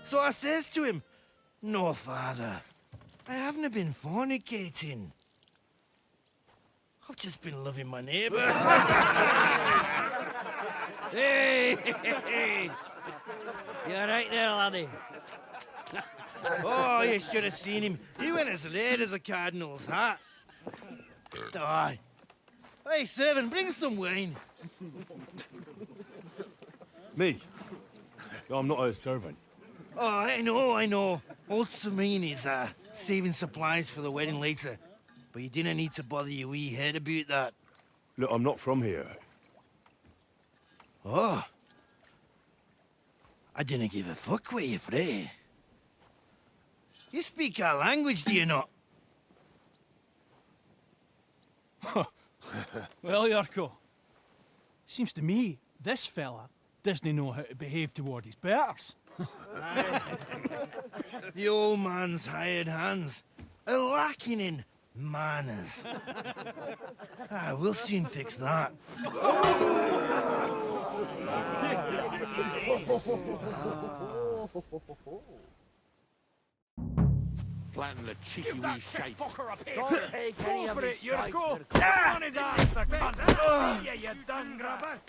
So I says to him, "No, father, I haven't been fornicating. I've just been loving my neighbour." Hey! You're right there, laddie. Oh, you should have seen him. He went as red as a cardinal's hat. Aye. Hey, servant, bring some wine. Me? I'm not a servant. Oh, I know. Old Samine is saving supplies for the wedding later. But you didn't need to bother your wee head about that. Look, I'm not from here. Oh. I didn't give a fuck where you're from. You speak our language, do you not? Well, Yurko, seems to me this fella doesn't know how to behave toward his betters. The old man's hired hands are lacking in manners. We'll soon fix that. Flatten the cheeky wee shape. Don't take any of his sight. On his ass, the cunt! Yeah, you dung grabber!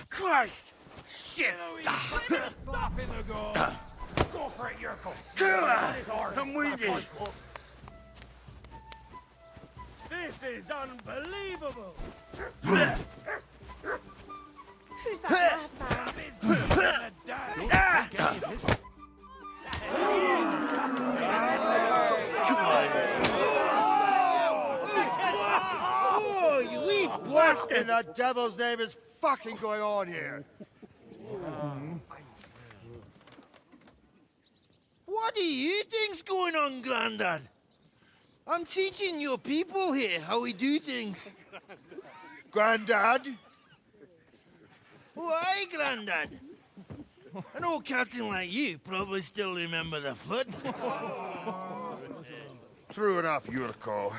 Christ! Shit! Go for it, Yurko. I'm with you! This is unbelievable. Who's that madman? Oh, you wee What in bastard! the devil's name is fucking going on here? What do you think's going on, Grandad? I'm teaching your people here how we do things. Grandad? Why, Grandad? An old captain like you probably still remember the flood. True enough, Yurko.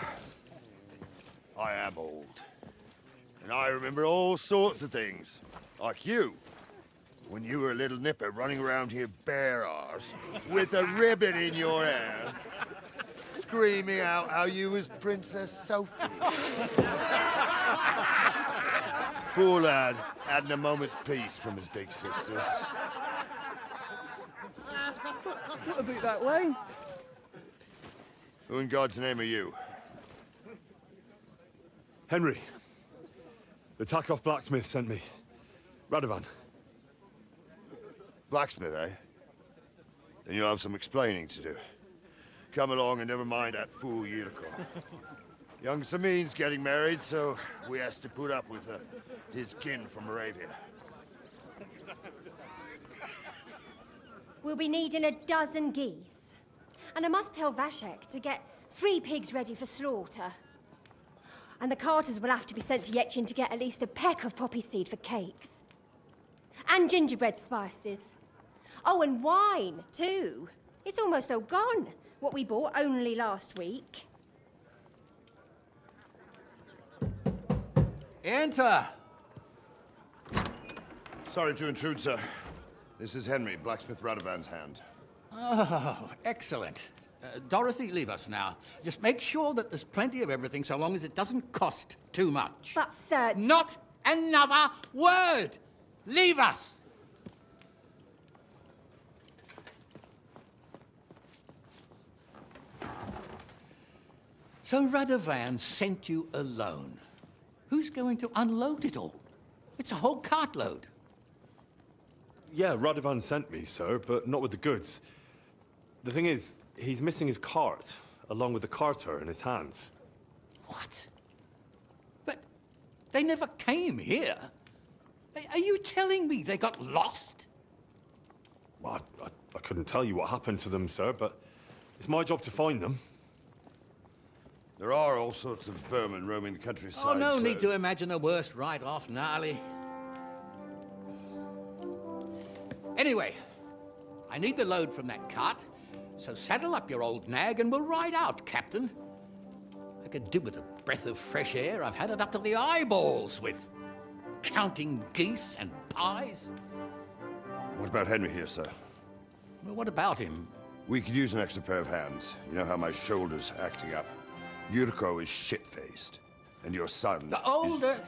I am old. And I remember all sorts of things. Like you. When you were a little nipper running around here bare arse, with a ribbon in your hair, screaming out how you was Princess Sophie. Poor lad, hadn't a moment's peace from his big sisters. What about that wine? Who in God's name are you? Henry. The Takeoff blacksmith sent me. Radovan. Blacksmith, eh? Then you'll have some explaining to do. Come along and never mind that fool Yurko. Young Samin's getting married, so we has to put up with his kin from Moravia. We'll be needing a dozen geese. And I must tell Vashek to get 3 pigs ready for slaughter. And the carters will have to be sent to Yetchin to get at least a peck of poppy seed for cakes. And gingerbread spices. Oh, and wine, too. It's almost all gone, what we bought only last week. Enter! Sorry to intrude, sir. This is Henry, blacksmith Radovan's hand. Oh, excellent. Dorothy, leave us now. Just make sure that there's plenty of everything so long as it doesn't cost too much. But, sir... Not another word! Leave us! So Radovan sent you alone. Who's going to unload it all? It's a whole cartload. Yeah, Radovan sent me, sir, but not with the goods. The thing is, he's missing his cart, along with the carter in his hands. What? But they never came here. Are you telling me they got lost? Well, I couldn't tell you what happened to them, sir, but it's my job to find them. There are all sorts of vermin roaming the countryside. Oh, no sir. need to imagine the worst right off, gnarly. Anyway, I need the load from that cart, so saddle up your old nag and we'll ride out, Captain. I could do with a breath of fresh air. I've had it up to the eyeballs with counting geese and pies. What about Henry here, sir? Well, what about him? We could use an extra pair of hands. You know how my shoulder's acting up. Yurko is shit-faced. And your son... The older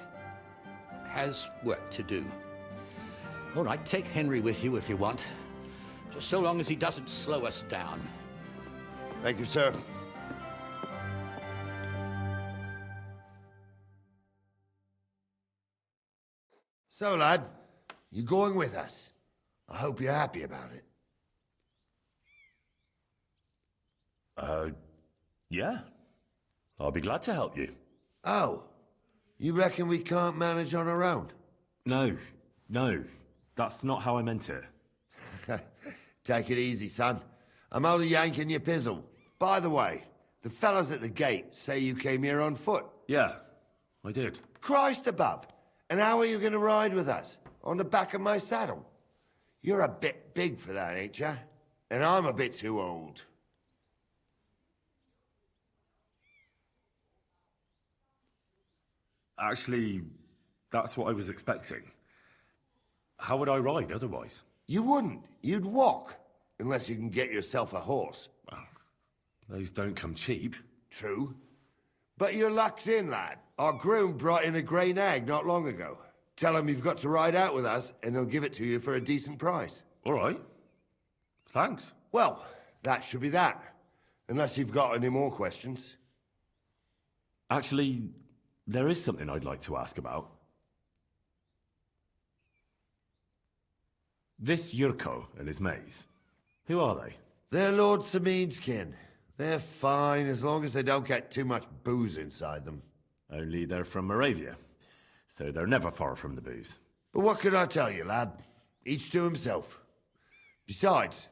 has work to do. All right, take Henry with you if you want. Just so long as he doesn't slow us down. Thank you, sir. So, lad, you going with us? I hope you're happy about it. Yeah. I'll be glad to help you. Oh, you reckon we can't manage on our own? No, that's not how I meant it. Take it easy, son. I'm only yanking your pizzle. By the way, the fellas at the gate say you came here on foot. Yeah, I did. Christ above! And how are you going to ride with us? On the back of my saddle? You're a bit big for that, ain't ya? And I'm a bit too old. Actually, that's what I was expecting. How would I ride otherwise? You wouldn't. You'd walk. Unless you can get yourself a horse. Well, those don't come cheap. True. But your luck's in, lad. Our groom brought in a grey nag not long ago. Tell him you've got to ride out with us, and he'll give it to you for a decent price. All right. Thanks. Well, that should be that. Unless you've got any more questions. Actually, there is something I'd like to ask about. This Yurko and his mates, who are they? They're Lord Samin's kin. They're fine as long as they don't get too much booze inside them. Only they're from Moravia, so they're never far from the booze. But what could I tell you, lad? Each to himself. Besides,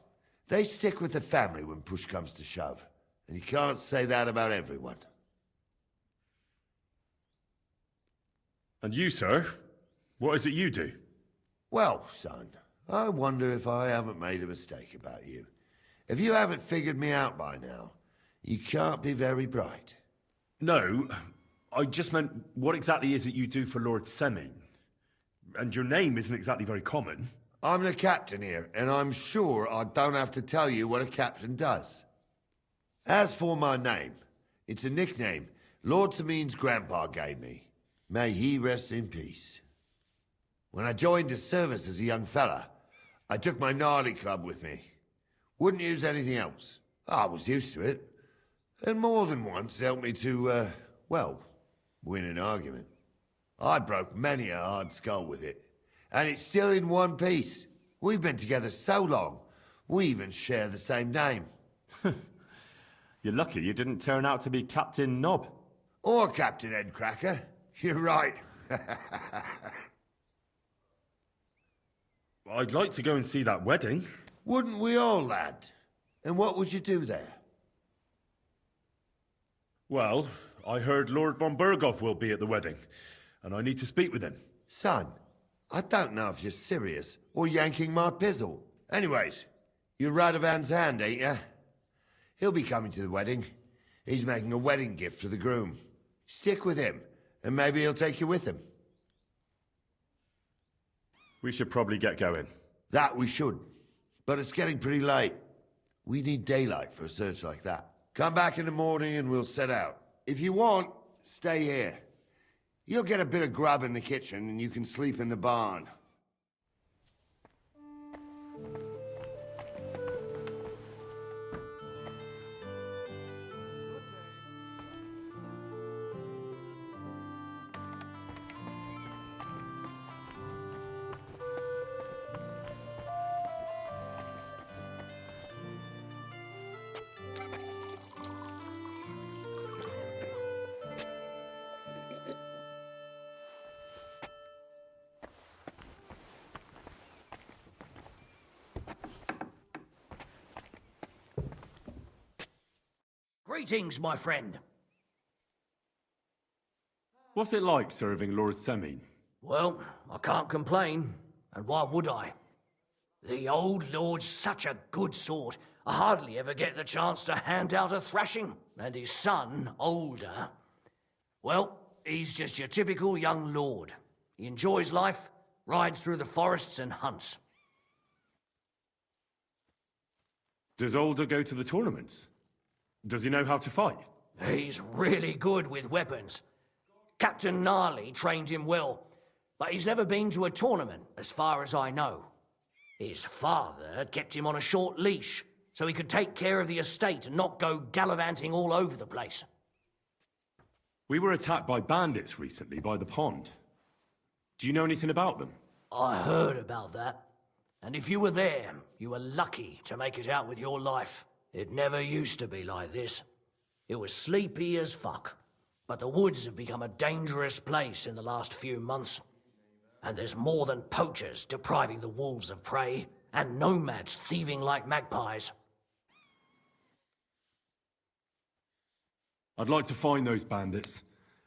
they stick with the family when push comes to shove. And you can't say that about everyone. And you, sir? What is it you do? Well, son, I wonder if I haven't made a mistake about you. If you haven't figured me out by now, you can't be very bright. No, I just meant, what exactly is it you do for Lord Semin? And your name isn't exactly very common. I'm the captain here, and I'm sure I don't have to tell you what a captain does. As for my name, it's a nickname Lord Samin's grandpa gave me. May he rest in peace. When I joined his service as a young fella, I took my Nardi club with me. Wouldn't use anything else. I was used to it. And more than once helped me to, well, win an argument. I broke many a hard skull with it. And it's still in one piece. We've been together so long, we even share the same name. You're lucky you didn't turn out to be Captain Knob. Or Captain Headcracker. You're right. I'd like to go and see that wedding. Wouldn't we all, lad? And what would you do there? Well, I heard Lord von Berghoff will be at the wedding, and I need to speak with him. Son, I don't know if you're serious or yanking my pizzle. Anyways, you're Radovan's hand, ain't ya? He'll be coming to the wedding. He's making a wedding gift to the groom. Stick with him, and maybe he'll take you with him. We should probably get going. That we should. But it's getting pretty late. We need daylight for a search like that. Come back in the morning and we'll set out. If you want, stay here. You'll get a bit of grub in the kitchen and you can sleep in the barn. Greetings, my friend. What's it like serving Lord Semin? Well, I can't complain, and why would I? The old lord's such a good sort, I hardly ever get the chance to hand out a thrashing. And his son, older, well, he's just your typical young lord. He enjoys life, rides through the forests and hunts. Does Older go to the tournaments? Does he know how to fight? He's really good with weapons. Captain Gnarly trained him well, but he's never been to a tournament, as far as I know. His father kept him on a short leash, so he could take care of the estate and not go gallivanting all over the place. We were attacked by bandits recently by the pond. Do you know anything about them? I heard about that. And if you were there, you were lucky to make it out with your life. It never used to be like this. It was sleepy as fuck. But the woods have become a dangerous place in the last few months. And there's more than poachers depriving the wolves of prey, and nomads thieving like magpies. I'd like to find those bandits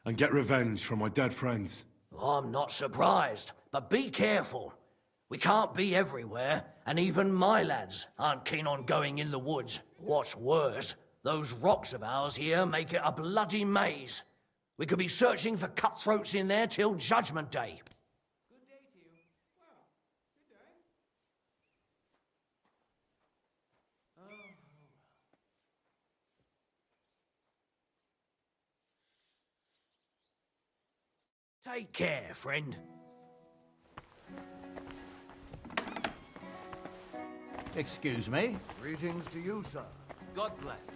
and get revenge for my dead friends. I'm not surprised, but be careful. We can't be everywhere, and even my lads aren't keen on going in the woods. What's worse, those rocks of ours here make it a bloody maze. We could be searching for cutthroats in there till Judgment Day. Good day to you. Well, good day. Take care, friend. Excuse me. Greetings to you, sir. God bless.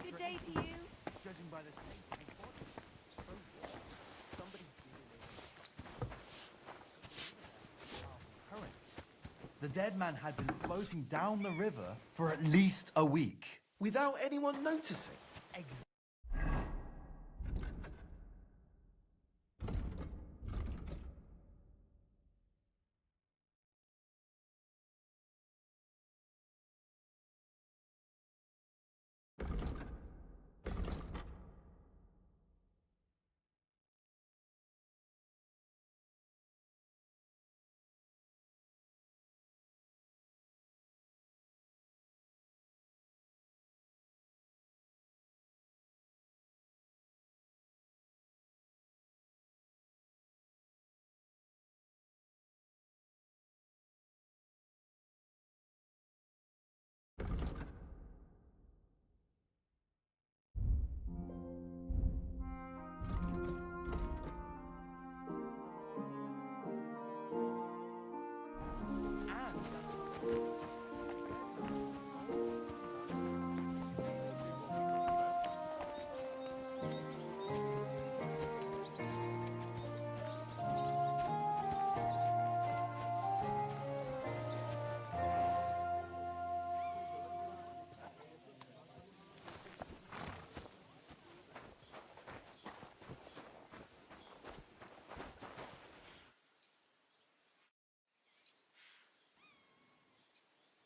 Good day to you. Judging by the state of the body, so what? Somebody Current. The dead man had been floating down the river for at least a week, without anyone noticing.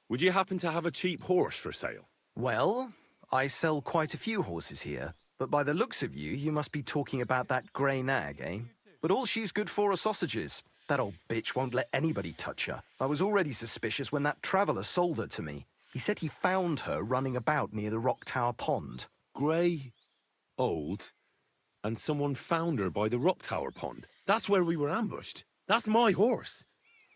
Would you happen to have a cheap horse for sale? Well, I sell quite a few horses here, but by the looks of you, you must be talking about that grey nag, eh? But all she's good for are sausages. That old bitch won't let anybody touch her. I was already suspicious when that traveller sold her to me. He said he found her running about near the Rock Tower Pond. Grey, old, and someone found her by the Rock Tower Pond. That's where we were ambushed. That's my horse.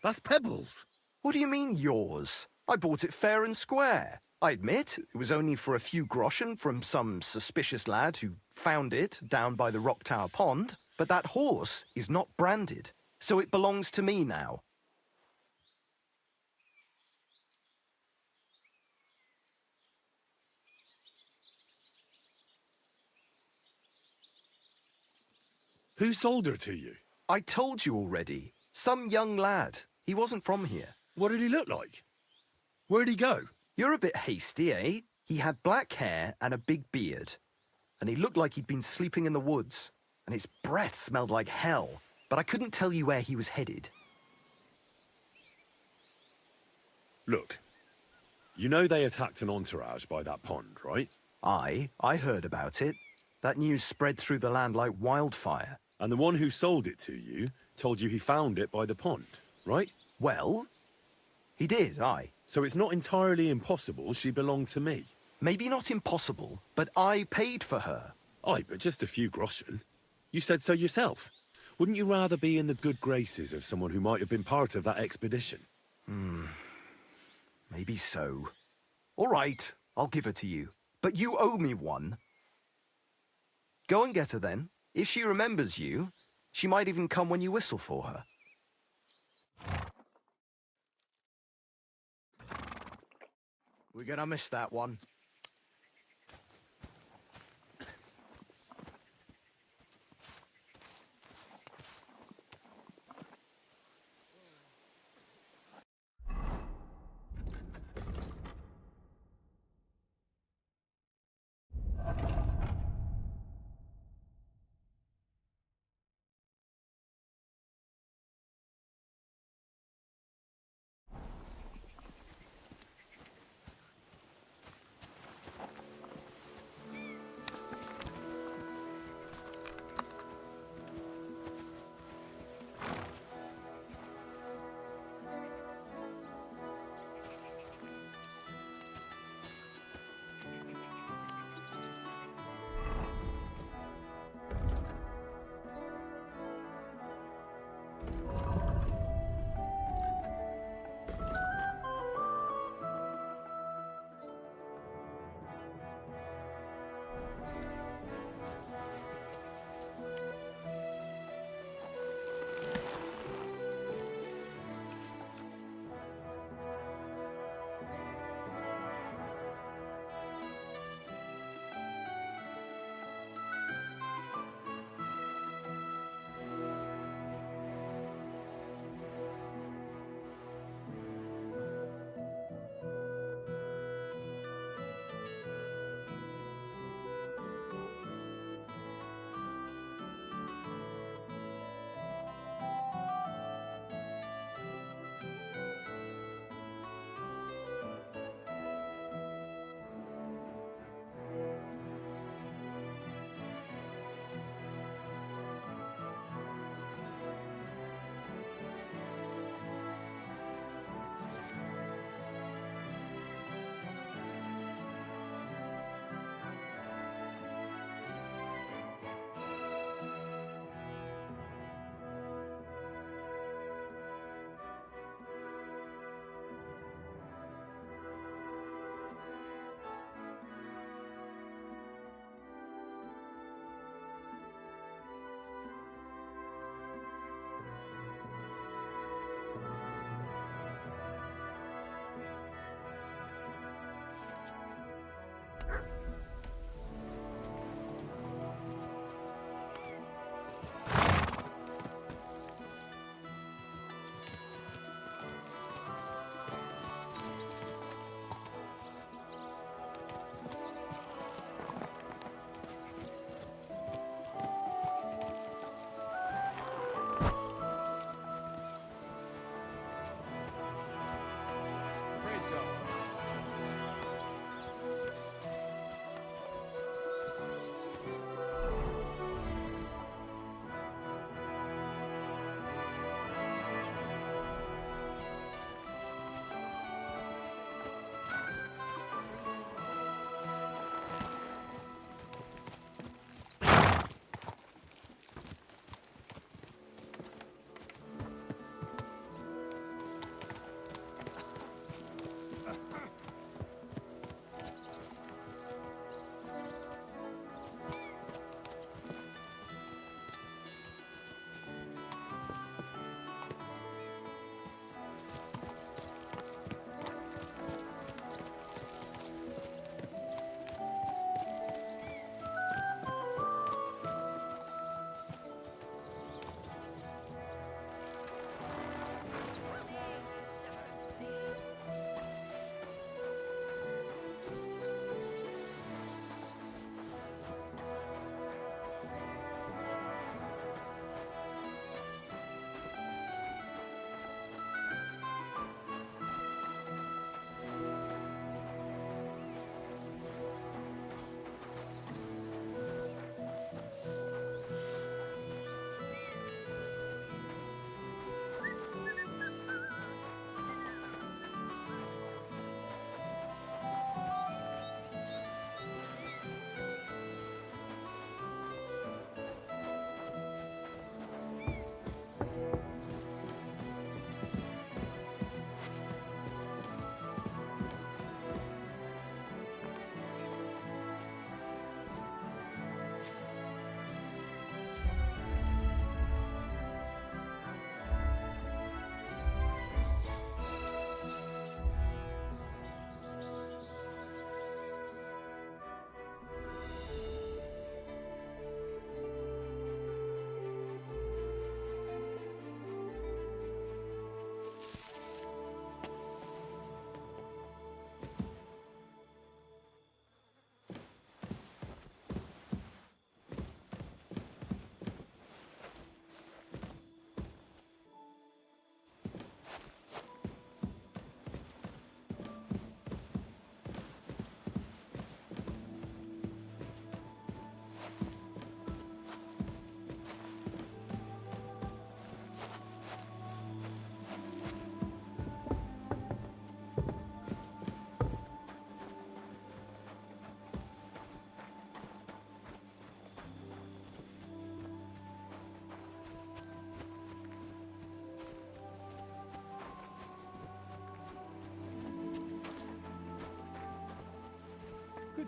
That's Pebbles. What do you mean, yours? I bought it fair and square. I admit, it was only for a few groschen from some suspicious lad who found it down by the Rock Tower Pond, but that horse is not branded, so it belongs to me now. Who sold her to you? I told you already. Some young lad. He wasn't from here. What did he look like? Where'd he go? You're a bit hasty, eh? He had black hair and a big beard. And he looked like he'd been sleeping in the woods. And his breath smelled like hell. But I couldn't tell you where he was headed. Look, you know they attacked an entourage by that pond, right? I heard about it. That news spread through the land like wildfire. And the one who sold it to you told you he found it by the pond, right? Well, he did, aye. So it's not entirely impossible she belonged to me. Maybe not impossible, but I paid for her. Aye, but just a few groschen. You said so yourself. Wouldn't you rather be in the good graces of someone who might have been part of that expedition? Maybe so. All right, I'll give her to you. But you owe me one. Go and get her then. If she remembers you, she might even come when you whistle for her. We're gonna miss that one.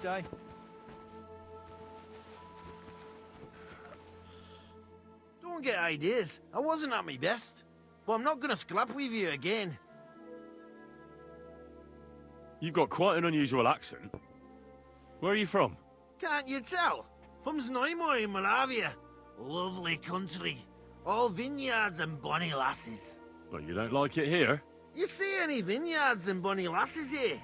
Good day. Don't get ideas. I wasn't at my best. But I'm not gonna scrap with you again. You've got quite an unusual accent. Where are you from? Can't you tell? From Znaimo in Moravia. Lovely country. All vineyards and bonny lasses. Well, you don't like it here? You see any vineyards and bonny lasses here?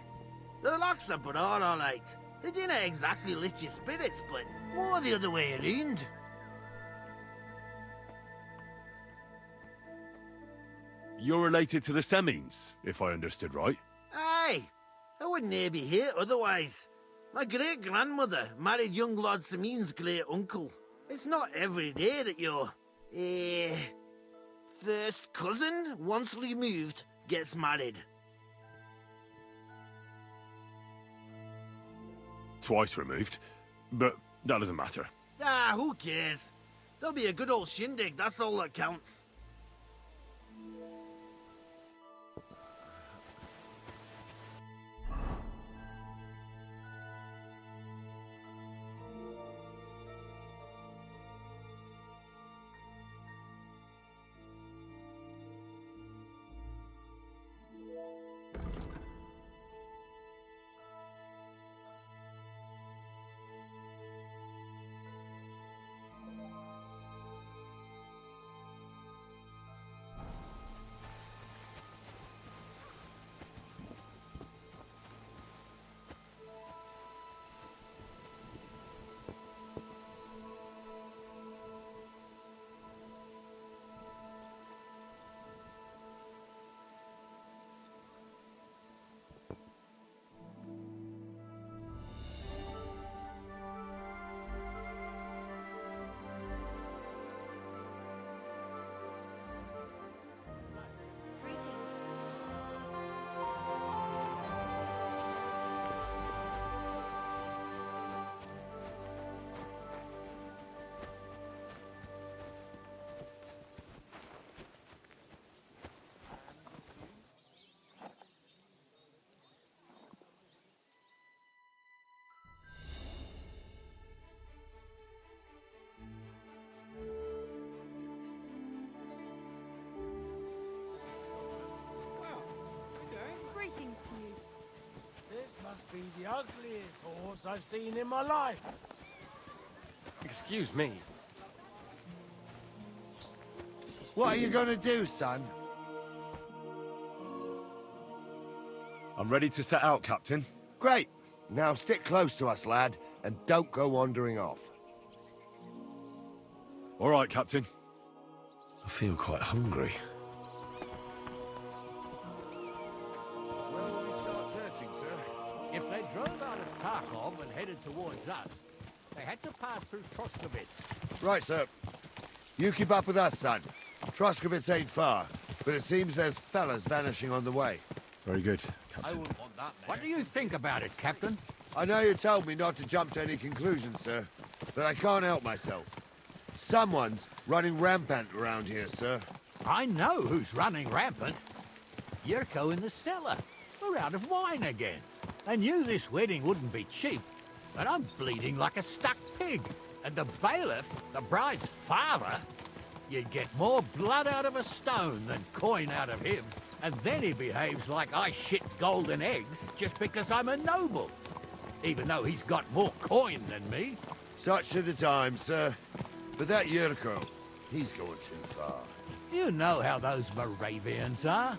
The locks are broad, all right. They didn't exactly lift your spirits, but more the other way around. You're related to the Semines, if I understood right. Aye, I wouldn't be here otherwise. My great-grandmother married young Lord Semine's great-uncle. It's not every day that your, first cousin, once removed, gets married. Twice removed, but that doesn't matter. Ah, who cares? There'll be a good old shindig, that's all that counts. Greetings to you. This must be the ugliest horse I've seen in my life. Excuse me. What are you gonna do, son? I'm ready to set out, Captain. Great. Now stick close to us, lad, and don't go wandering off. All right, Captain. I feel quite hungry. Where will we start searching, sir? If they drove out of Tarkov and headed towards us, they had to pass through Troskovitz. Right, sir. You keep up with us, son. Troskovitz ain't far, but it seems there's fellas vanishing on the way. Very good, I Captain. wouldn't want that. What do you think about it, Captain? I know you told me not to jump to any conclusions, sir, but I can't help myself. Someone's running rampant around here, sir. I know who's running rampant. Yurko in the cellar. We're out of wine again. I knew this wedding wouldn't be cheap, but I'm bleeding like a stuck pig. And the bailiff, the bride's father, you'd get more blood out of a stone than coin out of him. And then he behaves like I shit golden eggs just because I'm a noble. Even though he's got more coin than me. Such are the times, sir. But that Yurko, he's going too far. You know how those Moravians are.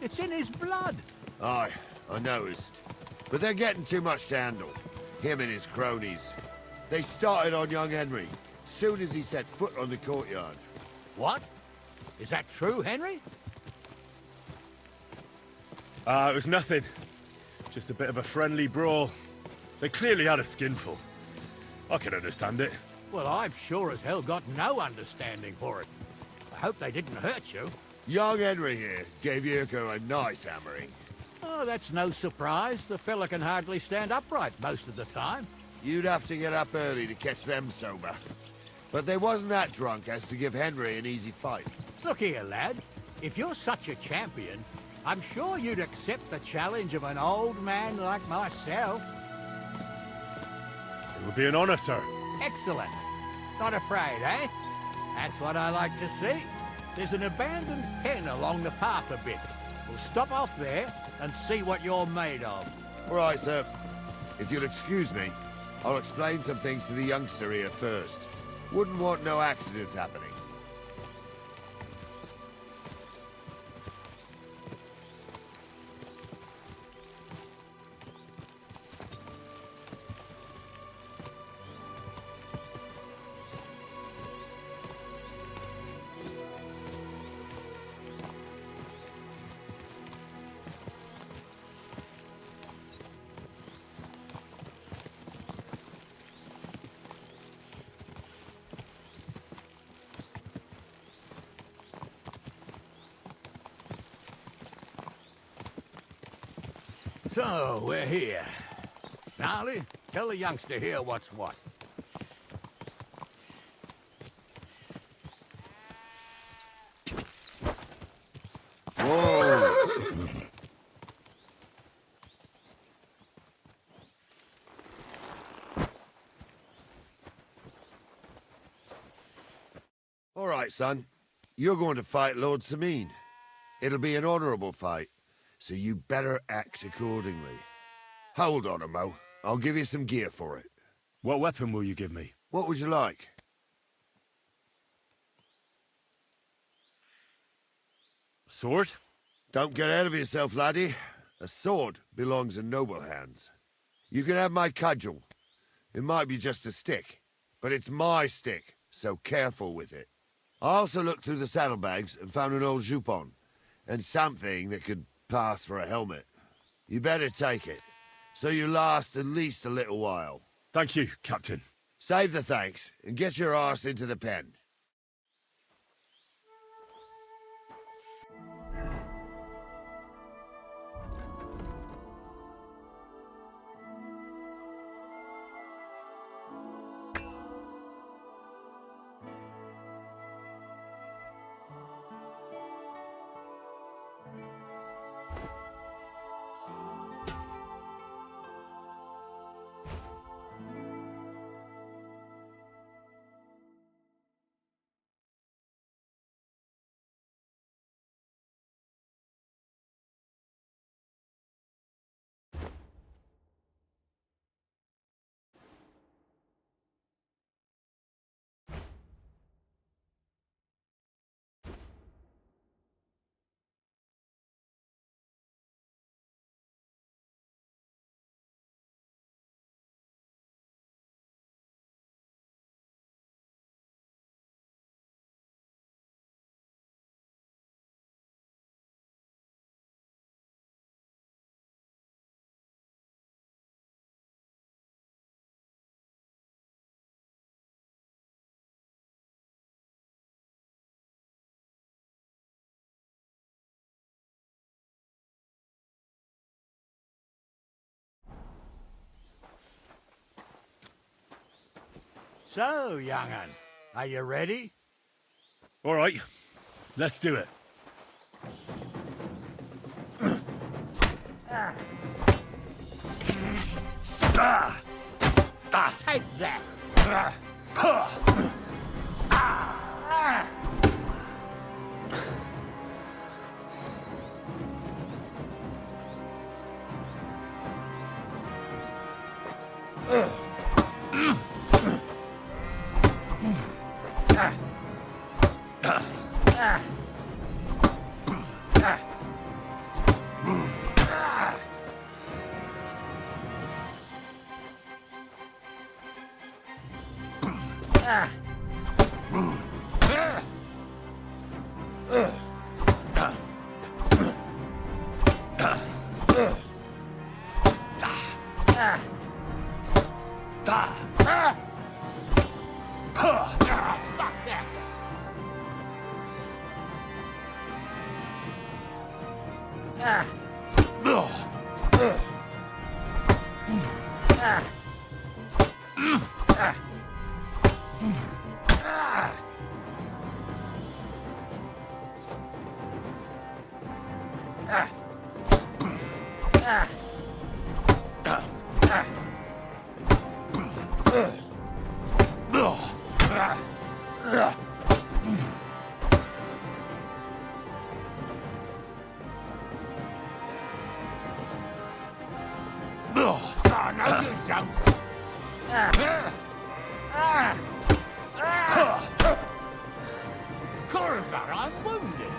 It's in his blood. Aye, I noticed. But they're getting too much to handle. Him and his cronies. They started on young Henry, soon as he set foot on the courtyard. What? Is that true, Henry? It was nothing. Just a bit of a friendly brawl. They clearly had a skinful. I can understand it. Well, I've sure as hell got no understanding for it. I hope they didn't hurt you. Young Henry here gave Yurko a nice hammering. Oh, that's no surprise. The fella can hardly stand upright most of the time. You'd have to get up early to catch them sober. But they wasn't that drunk as to give Henry an easy fight. Look here, lad. If you're such a champion, I'm sure you'd accept the challenge of an old man like myself. It'll be an honor, sir. Excellent. Not afraid, eh? That's what I like to see. There's an abandoned pen along the path a bit. We'll stop off there and see what you're made of. All right, sir. If you'll excuse me, I'll explain some things to the youngster here first. Wouldn't want no accidents happening. So, we're here. Gnarly, tell the youngster here what's what. Whoa! All right, son. You're going to fight Lord Sameen. It'll be an honorable fight, so you better act accordingly. Hold on a mo. I'll give you some gear for it. What weapon will you give me? What would you like? Sword? Don't get ahead of yourself, laddie. A sword belongs in noble hands. You can have my cudgel. It might be just a stick, but it's my stick, so careful with it. I also looked through the saddlebags and found an old jupon, and something that could pass for a helmet. You better take it, so you last at least a little while. Thank you, Captain. Save the thanks, and get your arse into the pen. So, young'un, are you ready? All right, let's do it. Take that! You don't. Corva, I'm wounded.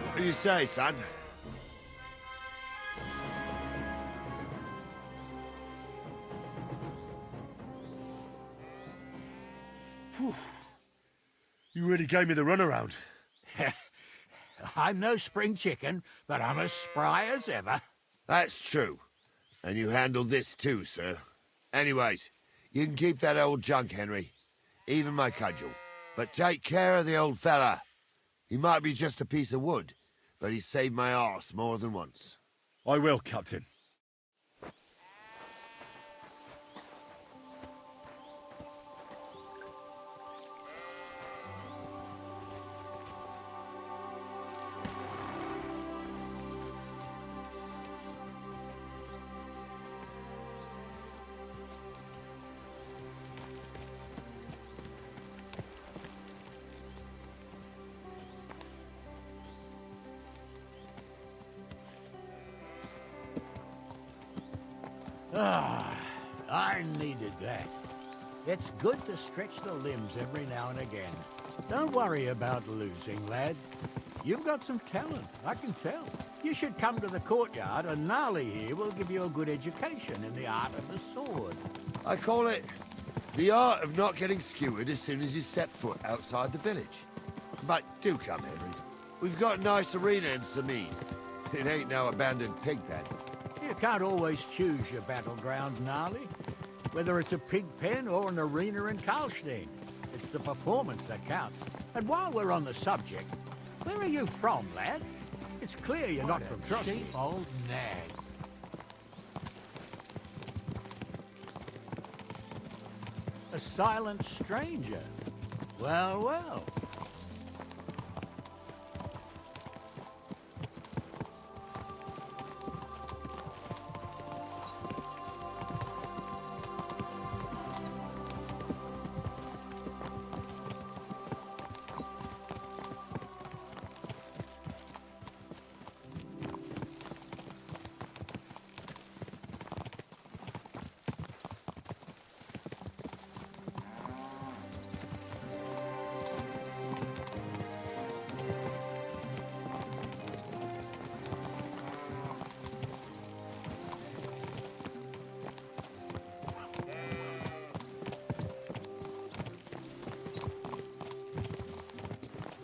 What do you say, son? You really gave me the runaround. I'm no spring chicken, but I'm as spry as ever. That's true. And you handled this too, sir. Anyways, you can keep that old junk, Henry. Even my cudgel. But take care of the old fella. He might be just a piece of wood, but he's saved my arse more than once. I will, Captain. I needed that. It's good to stretch the limbs every now and again. Don't worry about losing, lad. You've got some talent, I can tell. You should come to the courtyard, and Gnarly here will give you a good education in the art of the sword. I call it the art of not getting skewered as soon as you step foot outside the village. But do come, Henry. We've got a nice arena in Sameen. It ain't no abandoned pig pen. You can't always choose your battleground, Gnarly. Whether it's a pig pen or an arena in Karlstein, it's the performance that counts. And while we're on the subject, where are you from, lad? It's clear you're not from Trusty. Cheap old nag. A silent stranger. Well, well.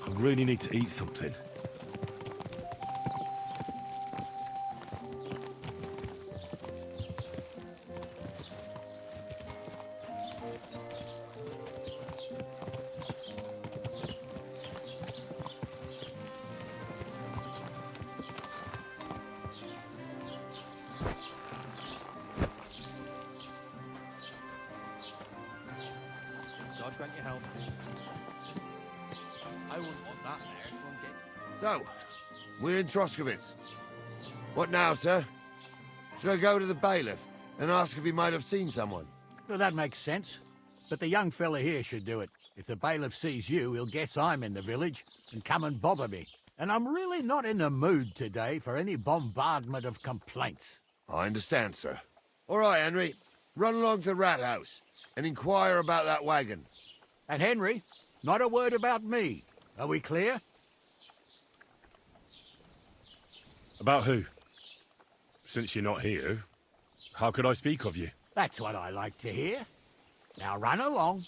I really need to eat something. God grant you help. I wouldn't want that there from dead. So, we're in Troskowitz. What now, sir? Should I go to the bailiff and ask if he might have seen someone? Well, that makes sense. But the young fella here should do it. If the bailiff sees you, he'll guess I'm in the village and come and bother me. And I'm really not in the mood today for any bombardment of complaints. I understand, sir. All right, Henry. Run along to the rat house and inquire about that wagon. And Henry, not a word about me. Are we clear? About who? Since you're not here, how could I speak of you? That's what I like to hear. Now run along.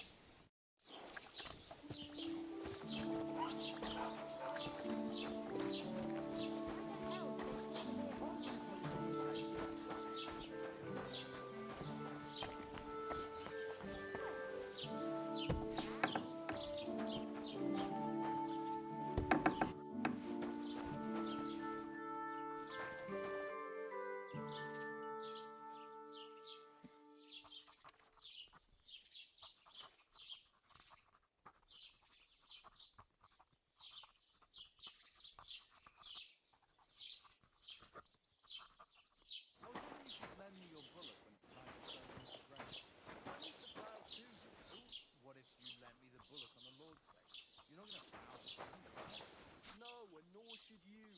What if you lent me the bullock on the Lord's sake? You're not going to plough the field. No, and nor should you.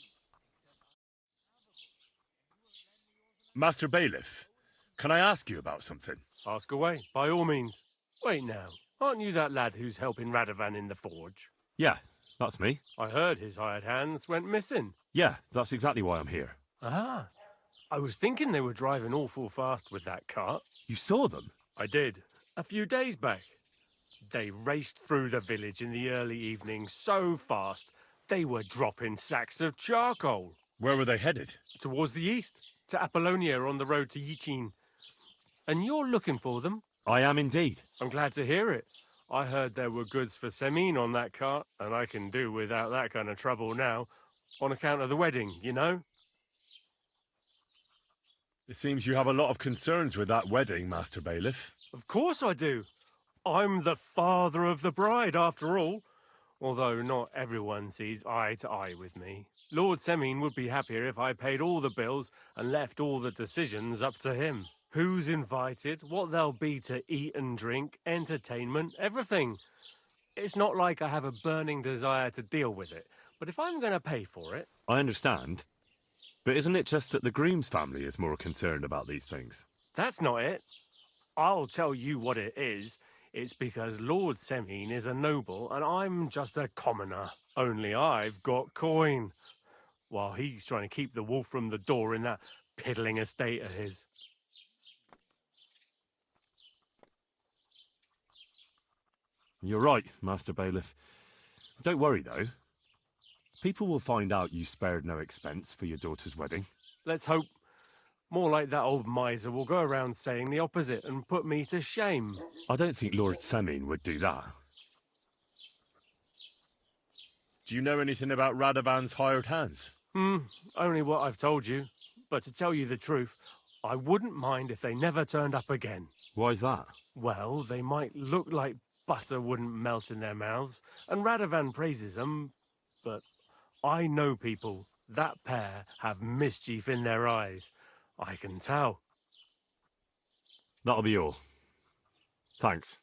Master Bailiff, can I ask you about something? Ask away, by all means. Wait now, aren't you that lad who's helping Radovan in the forge? Yeah, that's me. I heard his hired hands went missing. Yeah, that's exactly why I'm here. Ah, I was thinking they were driving awful fast with that cart. You saw them? I did, a few days back. They raced through the village in the early evening so fast, they were dropping sacks of charcoal. Where were they headed? Towards the east, to Apollonia on the road to Yichin. And you're looking for them? I am indeed. I'm glad to hear it. I heard there were goods for Semin on that cart, and I can do without that kind of trouble now, on account of the wedding, you know? It seems you have a lot of concerns with that wedding, Master Bailiff. Of course I do. I'm the father of the bride, after all. Although not everyone sees eye to eye with me. Lord Semin would be happier if I paid all the bills and left all the decisions up to him. Who's invited, what there'll be to eat and drink, entertainment, everything. It's not like I have a burning desire to deal with it, but if I'm going to pay for it... I understand. But isn't it just that the groom's family is more concerned about these things? That's not it. I'll tell you what it is. It's because Lord Semin is a noble and I'm just a commoner. Only I've got coin. While he's trying to keep the wolf from the door in that piddling estate of his. You're right, Master Bailiff. Don't worry, though. People will find out you spared no expense for your daughter's wedding. Let's hope. More like that old miser will go around saying the opposite and put me to shame. I don't think Lord Semin would do that. Do you know anything about Radovan's hired hands? Only what I've told you. But to tell you the truth, I wouldn't mind if they never turned up again. Why's that? Well, they might look like butter wouldn't melt in their mouths, and Radovan praises them, but I know people. That pair have mischief in their eyes. I can tell. That'll be all. Thanks.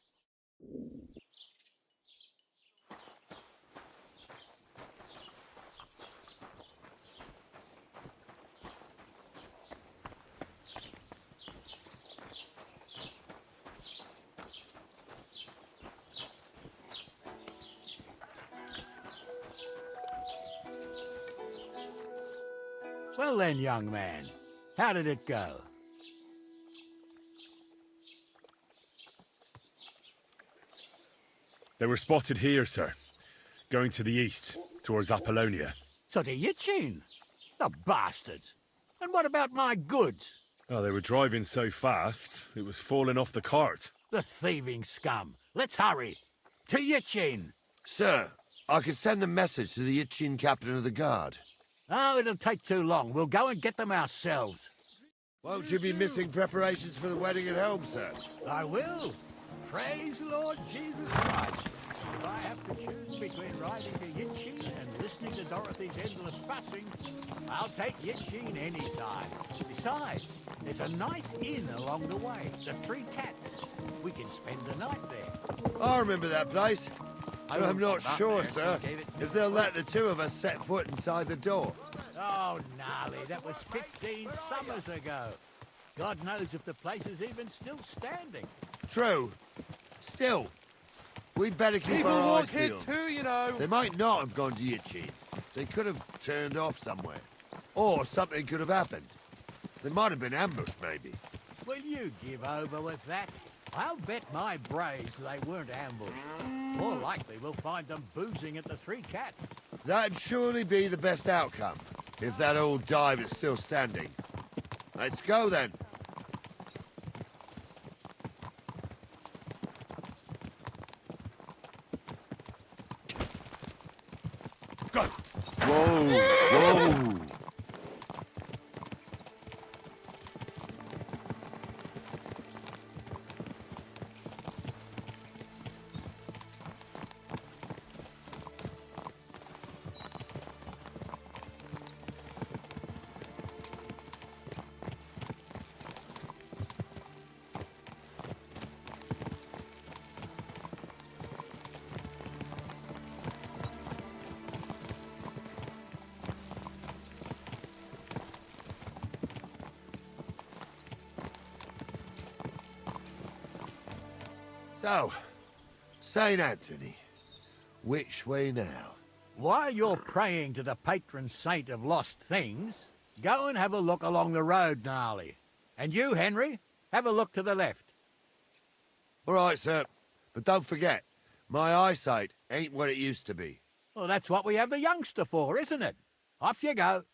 Well then, young man, how did it go? They were spotted here, sir. Going to the east, towards Apollonia. So to Yichin? The bastards! And what about my goods? Oh, they were driving so fast, it was falling off the cart. The thieving scum! Let's hurry! To Yichin! Sir, I could send a message to the Yichin captain of the guard. Oh, it'll take too long. We'll go and get them ourselves. Won't you be missing preparations for the wedding at home, sir? I will. Praise Lord Jesus Christ. If I have to choose between riding to Yichin and listening to Dorothy's endless fussing, I'll take Yichin any time. Besides, there's a nice inn along the way, the Three Cats. We can spend the night there. I remember that place. But I'm not sure, sir, if they'll let the two of us set foot inside the door. Oh, gnarly, that was 15 summers ago. God knows if the place is even still standing. True. Still, we'd better keep our eyes peeled. Too, you know. They might not have gone to Yichin. They could have turned off somewhere. Or something could have happened. They might have been ambushed, maybe. Will you give over with that? I'll bet my braves they weren't ambushed. More likely we'll find them boozing at the Three Cats. That'd surely be the best outcome, if that old dive is still standing. Let's go, then. Go! Whoa, whoa. So, St. Anthony, which way now? While you're praying to the patron saint of lost things, go and have a look along the road, Gnarly. And you, Henry, have a look to the left. All right, sir. But don't forget, my eyesight ain't what it used to be. Well, that's what we have the youngster for, isn't it? Off you go.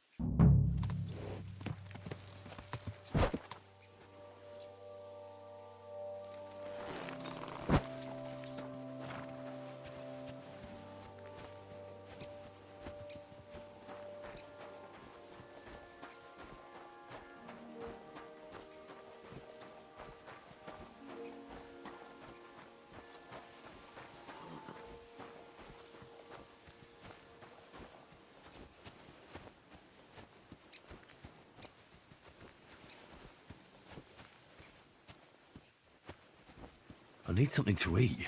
I need something to eat.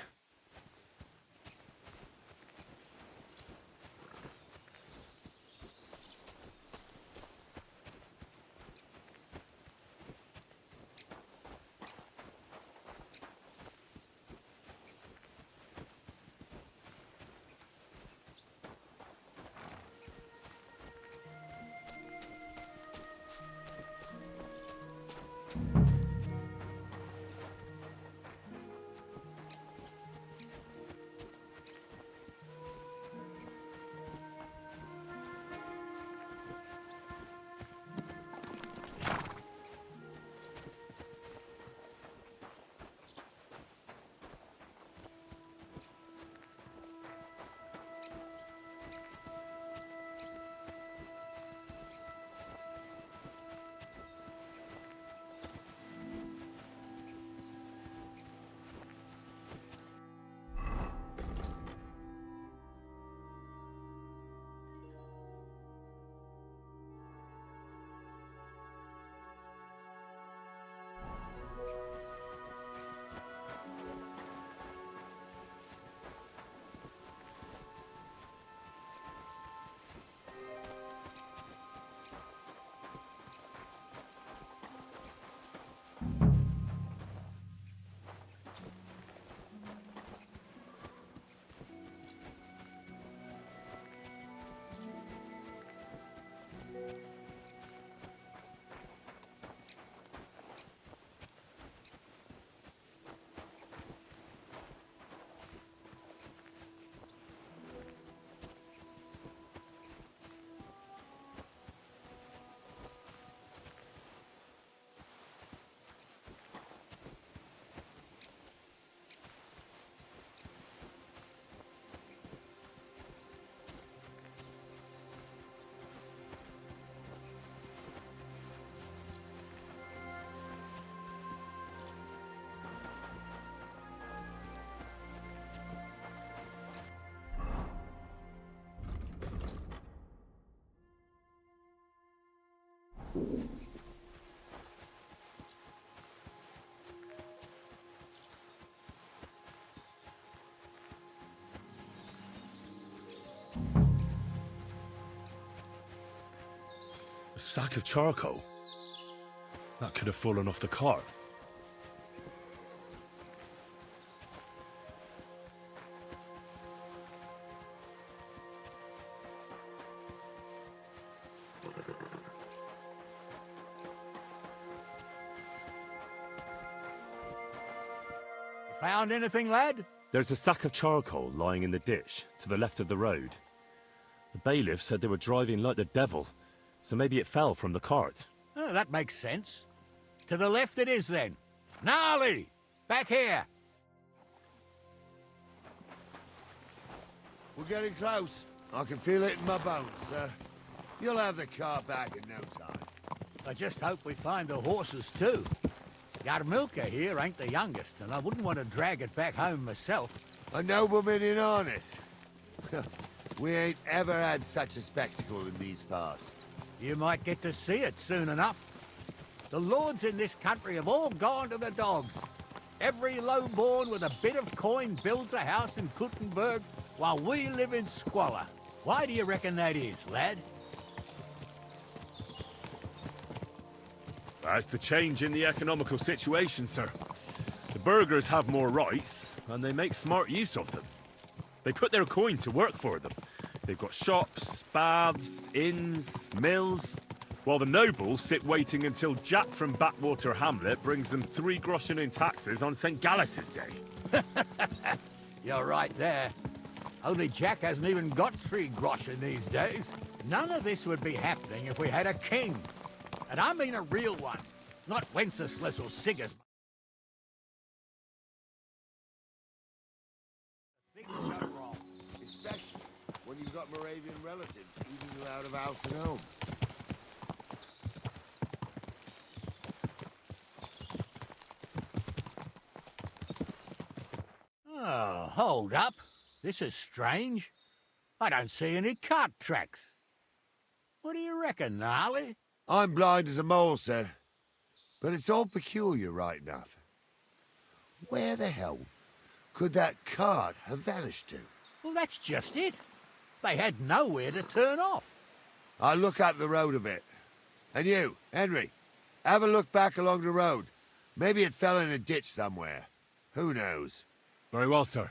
A sack of charcoal? That could have fallen off the cart. Found anything, lad? There's a sack of charcoal lying in the ditch to the left of the road. The bailiff said they were driving like the devil, so maybe it fell from the cart. Oh, that makes sense. To the left it is, then. Gnarly! Back here! We're getting close. I can feel it in my bones, sir. You'll have the car back in no time. I just hope we find the horses too. Yarmilka here ain't the youngest, and I wouldn't want to drag it back home myself. A nobleman in harness. We ain't ever had such a spectacle in these parts. You might get to see it soon enough. The lords in this country have all gone to the dogs. Every lowborn with a bit of coin builds a house in Kuttenberg, while we live in squalor. Why do you reckon that is, lad? That's the change in the economical situation, sir. The burghers have more rights, and they make smart use of them. They put their coin to work for them. They've got shops, baths, inns, mills, while the nobles sit waiting until Jack from Backwater Hamlet brings them 3 groschen in taxes on St. Gallus's Day. You're right there. Only Jack hasn't even got 3 groschen these days. None of this would be happening if we had a king. And I mean a real one, not Wenceslas or Sigismund. Things go wrong. Especially when you've got Moravian relatives eating you out of house and home. Oh, hold up. This is strange. I don't see any cart tracks. What do you reckon, Gnarly? I'm blind as a mole, sir. But it's all peculiar, right enough. Where the hell could that cart have vanished to? Well, that's just it. They had nowhere to turn off. I'll look up the road a bit. And you, Henry, have a look back along the road. Maybe it fell in a ditch somewhere. Who knows? Very well, sir.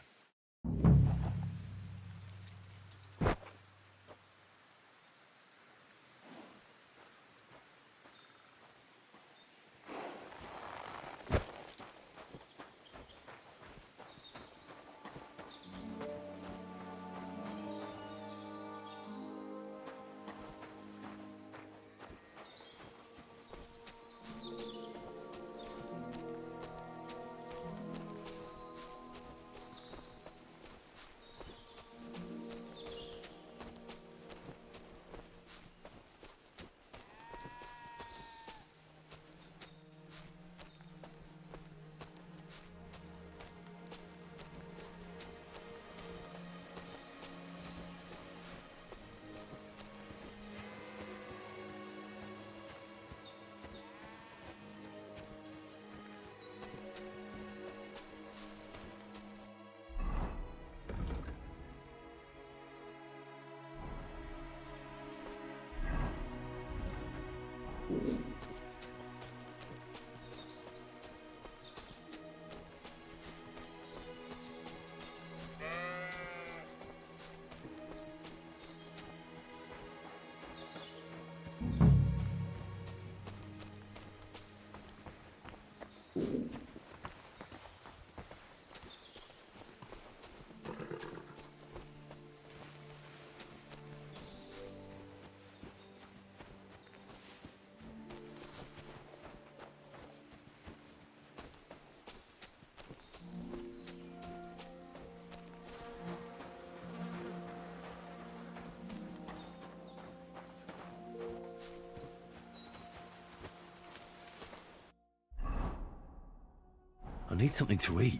I need something to eat.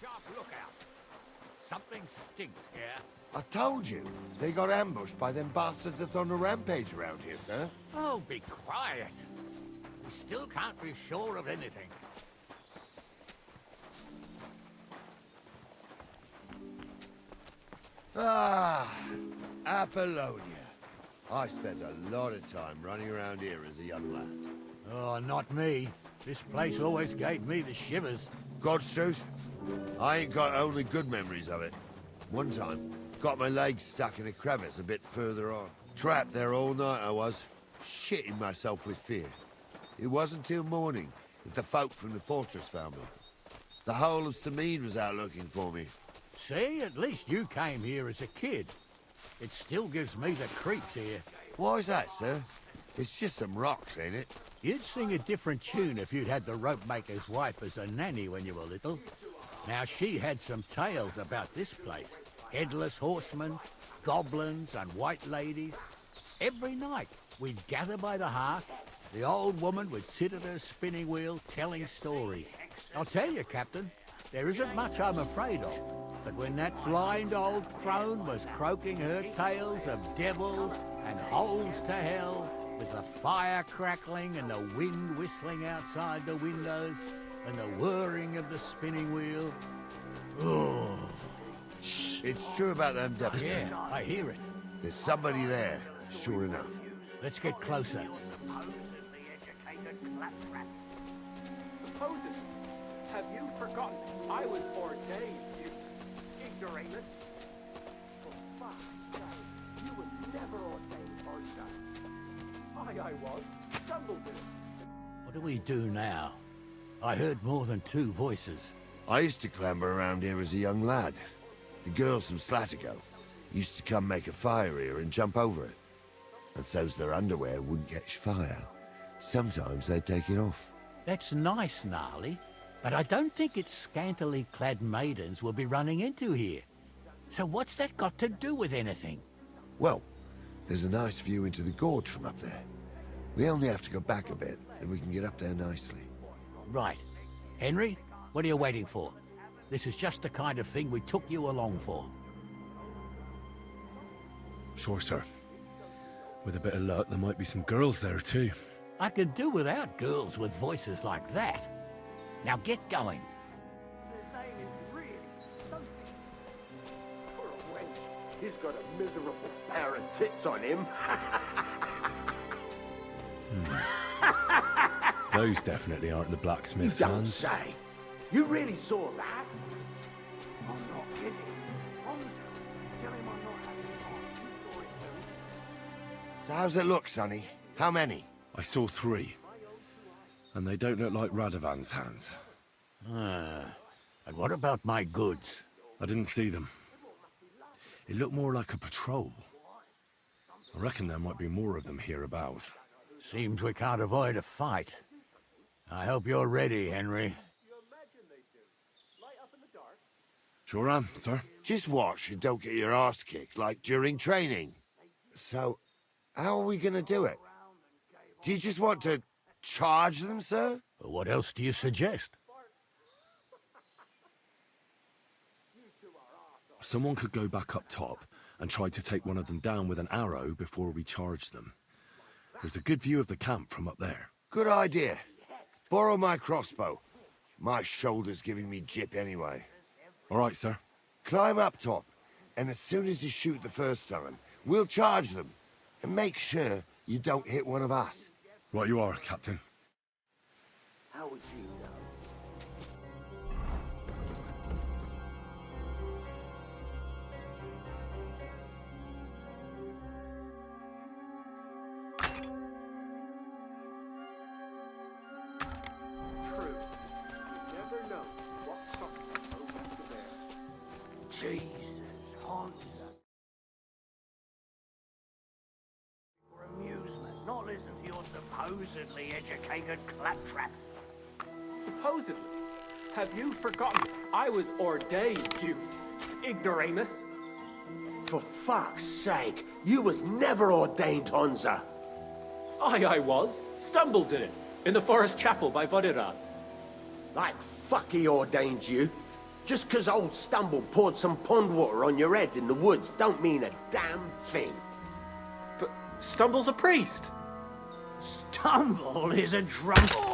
sharp lookout. Something stinks here. I told you, they got ambushed by them bastards that's on a rampage around here, sir. Oh, be quiet. We still can't be sure of anything. Ah, Apollonia. I spent a lot of time running around here as a young lad. Oh, not me. This place always gave me the shivers. God's truth, I ain't got only good memories of it. One time, got my legs stuck in a crevice a bit further on. Trapped there all night I was, shitting myself with fear. It wasn't till morning that the folk from the fortress found me. The whole of Sameen was out looking for me. See, at least you came here as a kid. It still gives me the creeps here. Why is that, sir? It's just some rocks, ain't it? You'd sing a different tune if you'd had the rope maker's wife as a nanny when you were little. Now, she had some tales about this place. Headless horsemen, goblins and white ladies. Every night, we'd gather by the hearth. The old woman would sit at her spinning wheel telling stories. I'll tell you, Captain, there isn't much I'm afraid of. But when that blind old crone was croaking her tales of devils and holes to hell, with the fire crackling and the wind whistling outside the windows and the whirring of the spinning wheel... Oh. Shh. It's true about them devils. Yeah, I hear it. There's somebody there, sure enough. Let's get closer. Supposedly, have you forgotten I was ordained, you ignoramus? For fuck's sake, you was never ordained, Arthur. I was. Stumbled with it. What do we do now? I heard more than two voices. I used to clamber around here as a young lad. The girls from Slatigo used to come make a fire here and jump over it. And so's their underwear wouldn't catch fire. Sometimes they'd take it off. That's nice, Gnarly, but I don't think it's scantily clad maidens we'll be running into here. So what's that got to do with anything? Well, there's a nice view into the gorge from up there. We only have to go back a bit, and we can get up there nicely. Right. Henry, what are you waiting for? This is just the kind of thing we took you along for. Sure, sir. With a bit of luck, there might be some girls there too. I could do without girls with voices like that. Now get going. His name is really something. Poor wench. He's got a miserable pair of tits on him. Those definitely aren't the blacksmith's You don't hands. say. You really saw that? I'm not kidding. Honestly, tell him I'm not having fun. You saw it too. So how's it look, Sonny? How many? I saw 3. And they don't look like Radovan's hands. And what about my goods? I didn't see them. It looked more like a patrol. I reckon there might be more of them hereabouts. Seems we can't avoid a fight. I hope you're ready, Henry. Sure am, sir. Just watch and don't get your arse kicked like during training. So, how are we gonna do it? Do you just want to charge them, sir? What else do you suggest? Someone could go back up top and try to take one of them down with an arrow before we charge them. There's a good view of the camp from up there. Good idea. Borrow my crossbow. My shoulder's giving me jip anyway. All right, sir. Climb up top, and as soon as you shoot the first time, we'll charge them. And make sure you don't hit one of us. Right you are, Captain. How would you know? True. You never know what something will bring to bear. Jesus, Hans. For amusement, not listen to your supposedly educated claptrap. Supposedly. Have you forgotten I was ordained, you ignoramus? For fuck's sake, you was never ordained, Hunza. I was. Stumbled in it. In the forest chapel by Bodira. Like fuck he ordained you. Just 'cause old Stumble poured some pond water on your head in the woods don't mean a damn thing. But Stumble's a priest. Stumble is a drunk.